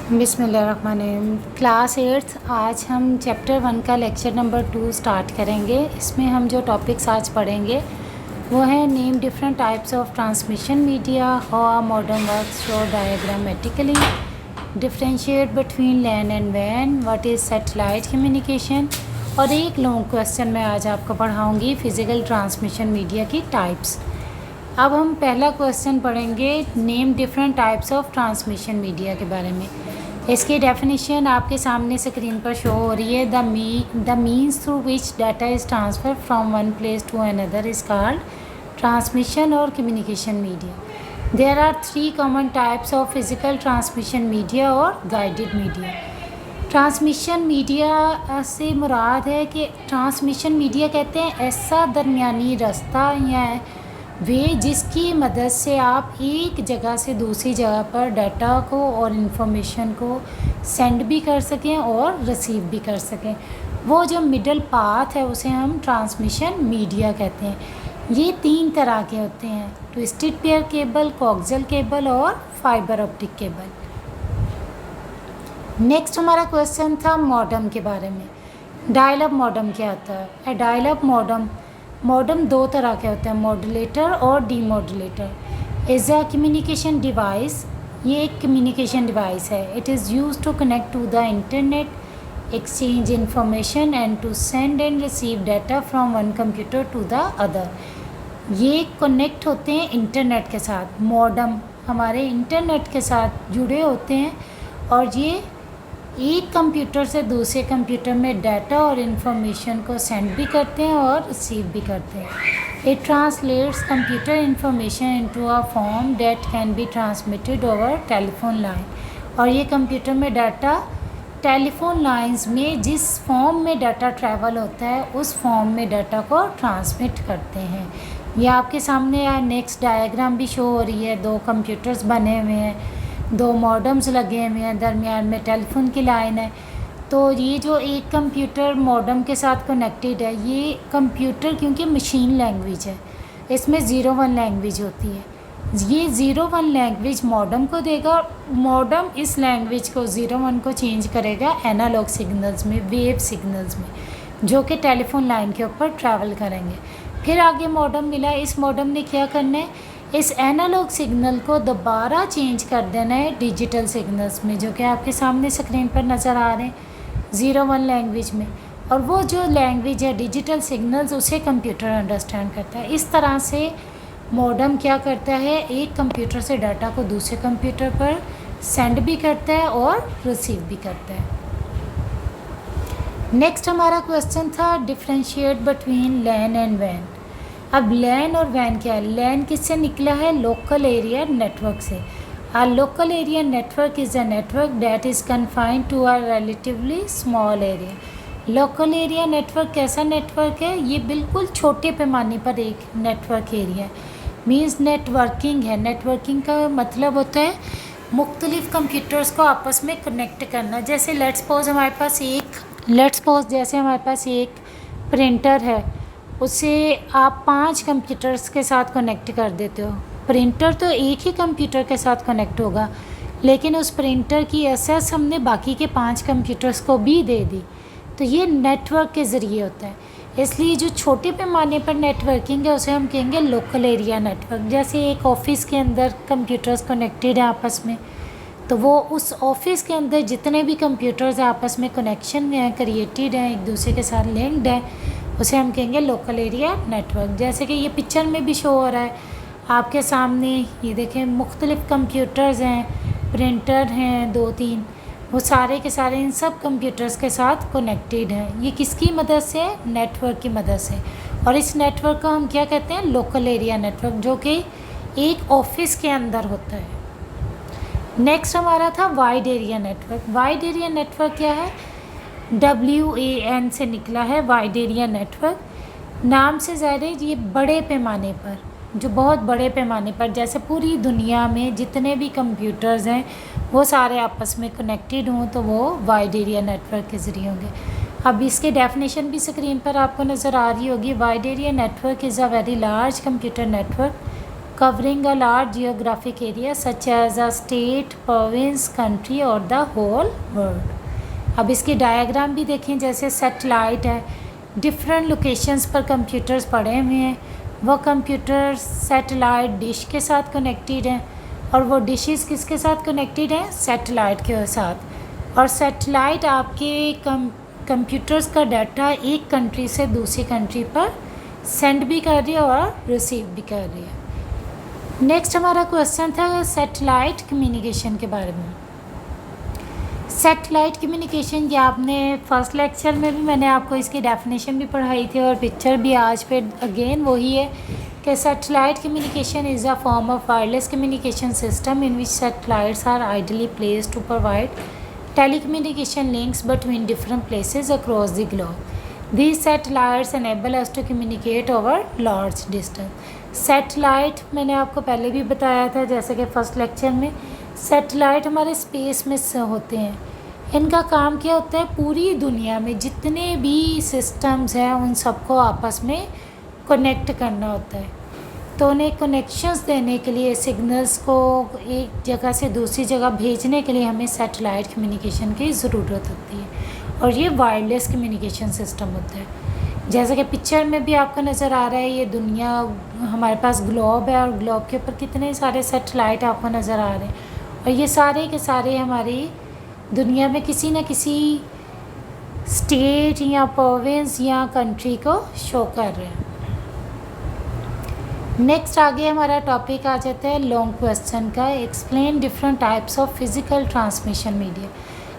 बिस्मिल्लाहिर्रहमानिर्रहीम। क्लास 8 आज हम चैप्टर 1 का लेक्चर नंबर 2 स्टार्ट करेंगे। इसमें हम जो टॉपिक्स आज पढ़ेंगे वो है name different types of transmission media, how modem works show diagrammatically, differentiate between LAN and वैन, व्हाट इज़ सैटेलाइट कम्युनिकेशन, और एक लॉन्ग क्वेश्चन मैं आज आपको पढ़ाऊँगी फिज़िकल ट्रांसमिशन मीडिया की टाइप्स। अब हम पहला क्वेश्चन पढ़ेंगे name different types of transmission media के बारे में। इसकी डेफिनेशन आपके सामने स्क्रीन पर शो हो रही है। The means through which data is transfer from one place to another is called transmission और communication media. There are 3 common types of physical transmission media और गाइडेड मीडिया। ट्रांसमिशन मीडिया से मुराद है कि ट्रांसमिशन मीडिया कहते हैं ऐसा दरमियानी रास्ता या वे जिसकी मदद से आप एक जगह से दूसरी जगह पर डाटा को और इन्फॉर्मेशन को सेंड भी कर सकें और रिसीव भी कर सकें। वो जो मिडल पाथ है उसे हम ट्रांसमिशन मीडिया कहते हैं। ये 3 तरह के होते हैं, twisted pair cable, coaxial cable और फाइबर ऑप्टिक केबल। नेक्स्ट हमारा क्वेश्चन था मॉडम के बारे में। डायल अप मॉडम क्या होता है? डायल अप मॉडम 2 तरह के होते हैं, मॉड्यूलेटर और demodulator. Is a communication device, ये एक कम्युनिकेशन डिवाइस है। It is use to connect to the internet, exchange information and to send and receive data from one computer to the other. ये connect होते हैं internet के साथ। Modem हमारे internet के साथ जुड़े होते हैं और ये एक कंप्यूटर से दूसरे कंप्यूटर में डाटा और इन्फॉर्मेशन को सेंड भी करते हैं और रिसीव भी करते हैं। It translates computer information into a form that can be transmitted over telephone line. और ये कंप्यूटर में डाटा टेलीफोन लाइंस में जिस फॉर्म में डाटा ट्रैवल होता है उस फॉर्म में डाटा को ट्रांसमिट करते हैं। ये आपके सामने नेक्स्ट डायग्राम भी शो हो रही है। 2 कंप्यूटर्स बने हुए हैं, 2 मॉडम्स लगे हुए हैं, दरमियान में टेलीफोन की लाइन है। तो ये जो एक कंप्यूटर मॉडम के साथ कनेक्टेड है, ये कंप्यूटर क्योंकि मशीन लैंग्वेज है, इसमें 01 लैंग्वेज होती है। ये 01 लैंग्वेज मॉडम को देगा, मॉडम इस लैंग्वेज को 01 को चेंज करेगा एनालॉग सिग्नल्स में, वेव सिग्नल्स में, जो कि टेलीफोन लाइन के ऊपर ट्रैवल करेंगे। फिर आगे मॉडम मिला, इस मॉडम ने क्या करना है, इस एनालॉग सिग्नल को दोबारा चेंज कर देना है डिजिटल सिग्नल्स में, जो कि आपके सामने स्क्रीन पर नज़र आ रहे हैं 01 लैंग्वेज में। और वो जो लैंग्वेज है डिजिटल सिग्नल्स उसे कंप्यूटर अंडरस्टैंड करता है। इस तरह से मॉडम क्या करता है, एक कंप्यूटर से डाटा को दूसरे कंप्यूटर पर सेंड भी करता है और रिसीव भी करता है। नेक्स्ट हमारा क्वेश्चन था डिफरेंशिएट बिटवीन लैन एंड वैन। अब लैन और वैन क्या है? लैन किससे निकला है? लोकल एरिया नेटवर्क से। A local area network is a network that is confined to a relatively small area. Local area network कैसा नेटवर्क है? ये बिल्कुल छोटे पैमाने पर एक नेटवर्क एरिया है। मीन्स नेटवर्किंग है। नेटवर्किंग का मतलब होता है मुख्तलिफ कंप्यूटर्स को आपस में कनेक्ट करना। जैसे लेट्स सपोज हमारे पास एक प्रिंटर है, उसे आप 5 कंप्यूटर्स के साथ कनेक्ट कर देते हो। प्रिंटर तो एक ही कंप्यूटर के साथ कनेक्ट होगा, लेकिन उस प्रिंटर की एक्सेस हमने बाकी के 5 कंप्यूटर्स को भी दे दी। तो ये नेटवर्क के ज़रिए होता है। इसलिए जो छोटे पैमाने पर नेटवर्किंग है उसे हम कहेंगे लोकल एरिया नेटवर्क। जैसे एक ऑफिस के अंदर कंप्यूटर्स कनेक्टेड हैं आपस में, तो वो उस ऑफिस के अंदर जितने भी कंप्यूटर्स आपस में कनेक्शन में हैं, क्रिएटेड हैं, एक दूसरे के साथ लिंक्ड हैं, उसे हम कहेंगे लोकल एरिया नेटवर्क। जैसे कि ये पिक्चर में भी शो हो रहा है आपके सामने, ये देखें मुख्तलिफ कंप्यूटर्स हैं, प्रिंटर हैं 2-3, वो सारे के सारे इन सब कंप्यूटर्स के साथ कनेक्टेड हैं। ये किसकी मदद से? नेटवर्क की मदद से। और इस नेटवर्क को हम क्या कहते हैं? लोकल एरिया नेटवर्क, जो कि एक ऑफिस के अंदर होता है। नेक्स्ट हमारा था wide area network. Wide area network क्या है? WAN से निकला है वाइड एरिया नेटवर्क। नाम से ज़ाहिर है ये बड़े पैमाने पर, जो बहुत बड़े पैमाने पर, जैसे पूरी दुनिया में जितने भी कंप्यूटर्स हैं वो सारे आपस में कनेक्टेड हों, तो वो वाइड एरिया नेटवर्क के ज़रिए होंगे। अब इसके डेफिनेशन भी स्क्रीन पर आपको नज़र आ रही होगी। Wide area network is a very large computer network covering a large geographic area such as a state, province, country और the whole world. अब इसकी डायग्राम भी देखें, जैसे सैटेलाइट है, डिफरेंट लोकेशंस पर कंप्यूटर्स पड़े हुए हैं, वो कंप्यूटर्स सैटेलाइट डिश के साथ कनेक्टेड हैं और वो डिशेस किसके साथ कनेक्टेड हैं, सैटेलाइट के साथ। और सैटेलाइट आपके कंप्यूटर्स का डाटा एक कंट्री से दूसरी कंट्री पर सेंड भी कर रही है और रिसीव भी कर रही है। नेक्स्ट हमारा क्वेश्चन था सैटेलाइट कम्युनिकेशन के बारे में। सैटेलाइट कम्युनिकेशन ये आपने फर्स्ट लेक्चर में भी मैंने आपको इसकी डेफिनेशन भी पढ़ाई थी और पिक्चर भी आज पे अगेन वही है कि satellite communication is a form of wireless communication system in which satellites are ideally placed to provide telecommunication links between different places across the globe. These satellites enable us to communicate over large distance. Satellite मैंने आपको पहले भी बताया था, जैसे कि first lecture में, satellite हमारे स्पेस में होते हैं। इनका काम क्या होता है, पूरी दुनिया में जितने भी सिस्टम्स हैं उन सबको आपस में कनेक्ट करना होता है। तो उन्हें कनेक्शंस देने के लिए, सिग्नल्स को एक जगह से दूसरी जगह भेजने के लिए हमें सैटेलाइट कम्युनिकेशन की ज़रूरत होती है और ये वायरलेस कम्युनिकेशन सिस्टम होता है। जैसा कि पिक्चर में भी आपको नज़र आ रहा है, ये दुनिया, हमारे पास ग्लोब है और ग्लोब के ऊपर कितने सारे सैटेलाइट आपको नज़र आ रहे हैं और ये सारे के सारे हमारी दुनिया में किसी न किसी स्टेट या प्रोविंस या कंट्री को शो कर रहे हैं। नेक्स्ट आगे हमारा टॉपिक आ जाता है लॉन्ग क्वेश्चन का, explain different types of physical transmission media.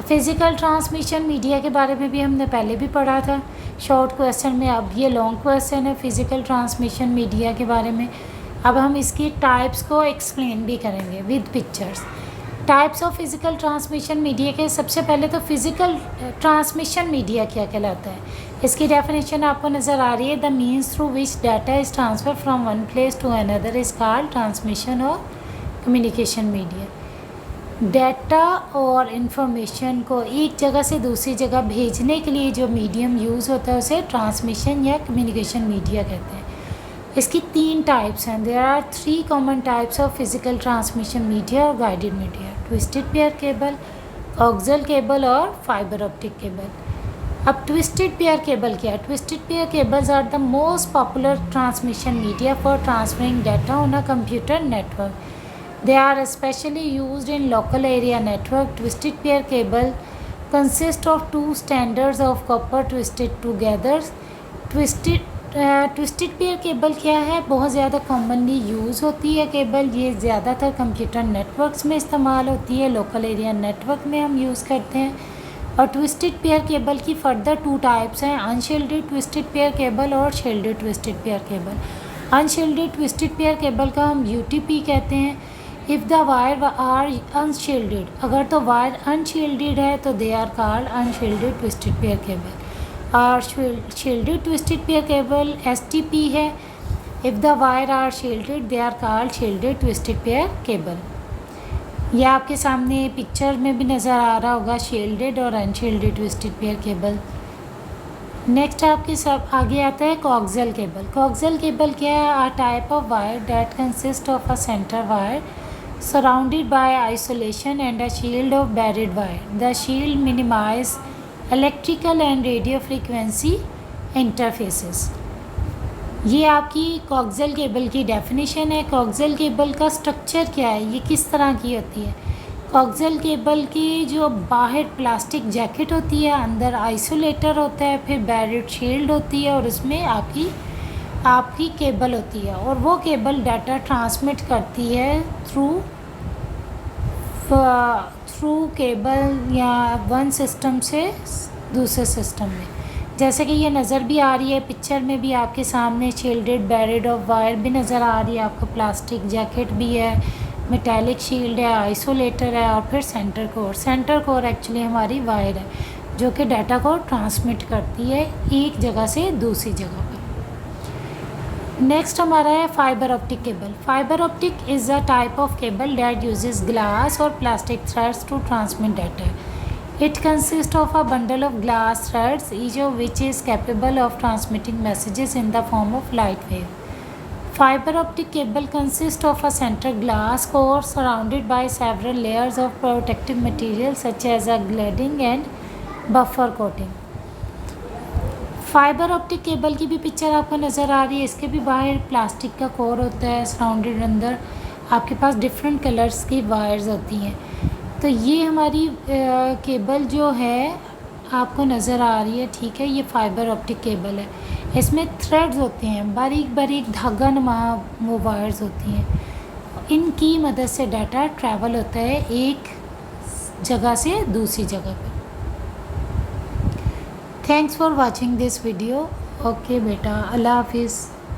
Physical transmission media के बारे में भी हमने पहले भी पढ़ा था शॉर्ट क्वेश्चन में। अब ये लॉन्ग क्वेश्चन है फ़िज़िकल ट्रांसमिशन मीडिया के बारे में। अब हम इसकी टाइप्स को एक्सप्लेन भी करेंगे with pictures. Types of physical transmission media के सबसे पहले तो फ़िज़िकल ट्रांसमिशन मीडिया क्या कहलाता है, इसकी डेफिनेशन आपको नज़र आ रही है। The means through which data is transfer from one place to another is called transmission और कम्युनिकेशन मीडिया। डाटा और इन्फॉर्मेशन को एक जगह से दूसरी जगह भेजने के लिए जो मीडियम यूज़ होता है उसे ट्रांसमिशन या कम्युनिकेशन मीडिया कहते हैं। इसकी 3 टाइप्स हैं। There are 3 common types of physical transmission media और guided media, twisted pair cable, coaxial cable और फाइबर ऑप्टिक केबल। अब ट्विस्टेड पेयर केबल क्या है? Twisted pair cables are the most popular transmission media for transferring data on a computer network. They are especially used in local area network. Twisted pair cable consist of 2 standards of copper twisted together. Twisted pair cable क्या है? बहुत ज़्यादा commonly use होती है cable. ये ज़्यादातर computer networks में इस्तेमाल होती है, लोकल एरिया नेटवर्क में हम यूज़ करते हैं। और ट्विस्टेड पेयर केबल की फर्दर 2 टाइप्स हैं, अनशील्डेड ट्विस्टेड पेयर केबल और shielded twisted pair cable. Unshielded twisted pair cable का हम UTP कहते हैं। If the wire are unshielded, अगर तो वायर अनशील्डेड है तो they are called unshielded twisted pair cable. और shielded twisted pair cable STP है। If the wire are shielded they are called shielded twisted pair cable. यह आपके सामने picture में भी नज़र आ रहा होगा, शील्डेड और unshielded twisted pair cable. Next आपके सब आगे आता है कोएक्सियल केबल। कोएक्सियल केबल क्या है? A type of wire that consist of a centre wire surrounded by isolation and a shield of buried wire. The shield minimize electrical and radio frequency interfaces. ये आपकी coaxial cable की definition है। Coaxial cable का structure क्या है, ये किस तरह की होती है? कोएक्सियल केबल की जो बाहर प्लास्टिक जैकेट होती है, अंदर आइसोलेटर होता है, फिर बैरिड शील्ड होती है और उसमें आपकी केबल होती है और वो केबल डाटा ट्रांसमिट करती है थ्रू केबल या वन सिस्टम से दूसरे सिस्टम में। जैसे कि ये नज़र भी आ रही है पिक्चर में भी आपके सामने, शील्डेड बैरिड ऑफ वायर भी नज़र आ रही है आपको, प्लास्टिक जैकेट भी है, मेटालिक शील्ड है, आइसोलेटर है और फिर centre core. Centre core actually हमारी वायर है जो कि डाटा को ट्रांसमिट करती है एक जगह से दूसरी जगह पर। नेक्स्ट हमारा है fibre optic cable. Fibre optic is a type of cable that uses glass और plastic threads to transmit data. It consist of a bundle of glass threads each of which is capable of transmitting messages in the form of light wave. Fiber optic cable consists of a center glass core surrounded by several layers of protective material such as a cladding and buffer coating. Fibre optic cable की भी picture आपको नज़र आ रही है। इसके भी बाहर प्लास्टिक का कोर होता है, सराउंडेड अंदर आपके पास डिफरेंट कलर्स की वायर्स होती हैं। तो ये हमारी केबल जो है आपको नज़र आ रही है, ठीक है। ये फाइबर ऑप्टिक केबल है, इसमें थ्रेड्स होते हैं, बारीक बारीक धागा नुमा वो वायर्स होती हैं। इनकी मदद से डाटा ट्रैवल होता है एक जगह से दूसरी जगह पर। Thanks for watching this video. Okay बेटा, अल्लाह हाफिज़।